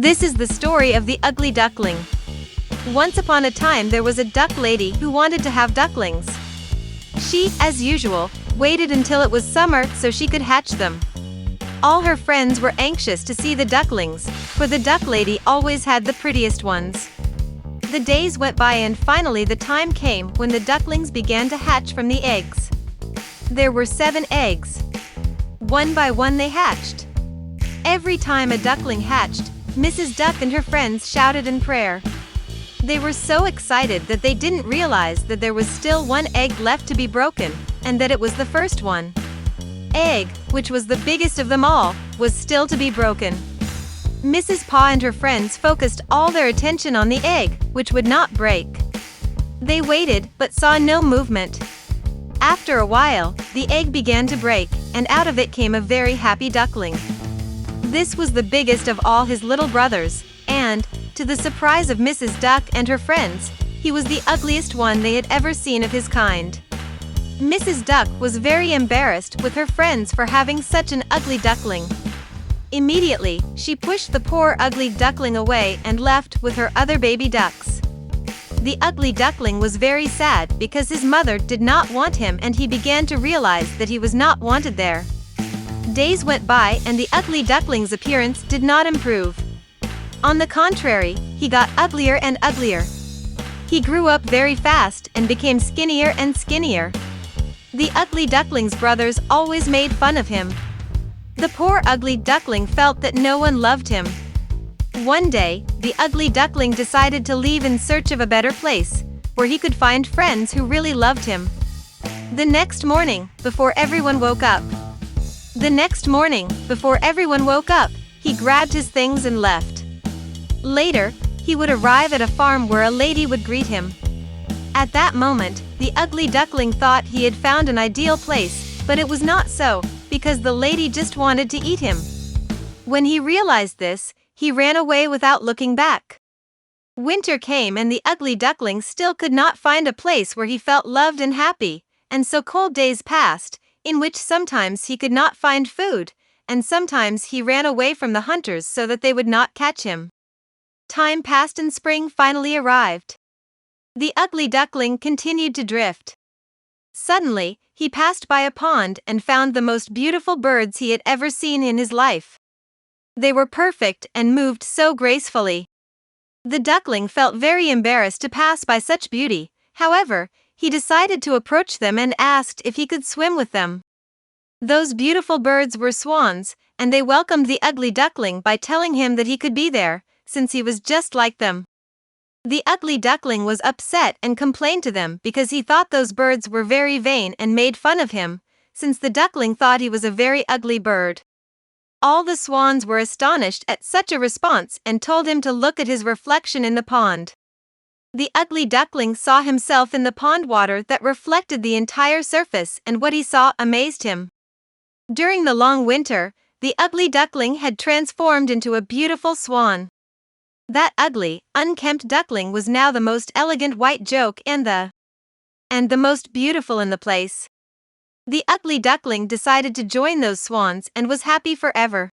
This is the story of the ugly duckling. Once upon a time there was a duck lady who wanted to have ducklings. She, as usual, waited until it was summer so she could hatch them. All her friends were anxious to see the ducklings, for the duck lady always had the prettiest ones. The days went by and finally the time came when the ducklings began to hatch from the eggs. There were 7 eggs. One by one they hatched. Every time a duckling hatched, Mrs. Duck and her friends shouted in prayer. They were so excited that they didn't realize that there was still one egg left to be broken, and that it was the first one. Egg, which was the biggest of them all, was still to be broken. Mrs. Paw and her friends focused all their attention on the egg, which would not break. They waited, but saw no movement. After a while, the egg began to break, and out of it came a very happy duckling. This was the biggest of all his little brothers, and, to the surprise of Mrs. Duck and her friends, he was the ugliest one they had ever seen of his kind. Mrs. Duck was very embarrassed with her friends for having such an ugly duckling. Immediately, she pushed the poor ugly duckling away and left with her other baby ducks. The ugly duckling was very sad because his mother did not want him, and he began to realize that he was not wanted there. Days went by and the ugly duckling's appearance did not improve. On the contrary, he got uglier and uglier. He grew up very fast and became skinnier and skinnier. The ugly duckling's brothers always made fun of him. The poor ugly duckling felt that no one loved him. One day, the ugly duckling decided to leave in search of a better place, where he could find friends who really loved him. The next morning, before everyone woke up, he grabbed his things and left. Later, he would arrive at a farm where a lady would greet him. At that moment, the ugly duckling thought he had found an ideal place, but it was not so, because the lady just wanted to eat him. When he realized this, he ran away without looking back. Winter came and the ugly duckling still could not find a place where he felt loved and happy, and so cold days passed, in which sometimes he could not find food, and sometimes he ran away from the hunters so that they would not catch him. Time passed and spring finally arrived. The ugly duckling continued to drift. Suddenly, he passed by a pond and found the most beautiful birds he had ever seen in his life. They were perfect and moved so gracefully. The duckling felt very embarrassed to pass by such beauty. However, he decided to approach them and asked if he could swim with them. Those beautiful birds were swans, and they welcomed the ugly duckling by telling him that he could be there, since he was just like them. The ugly duckling was upset and complained to them because he thought those birds were very vain and made fun of him, since the duckling thought he was a very ugly bird. All the swans were astonished at such a response and told him to look at his reflection in the pond. The ugly duckling saw himself in the pond water that reflected the entire surface, and what he saw amazed him. During the long winter, the ugly duckling had transformed into a beautiful swan. That ugly, unkempt duckling was now the most elegant white joke and the most beautiful in the place. The ugly duckling decided to join those swans and was happy forever.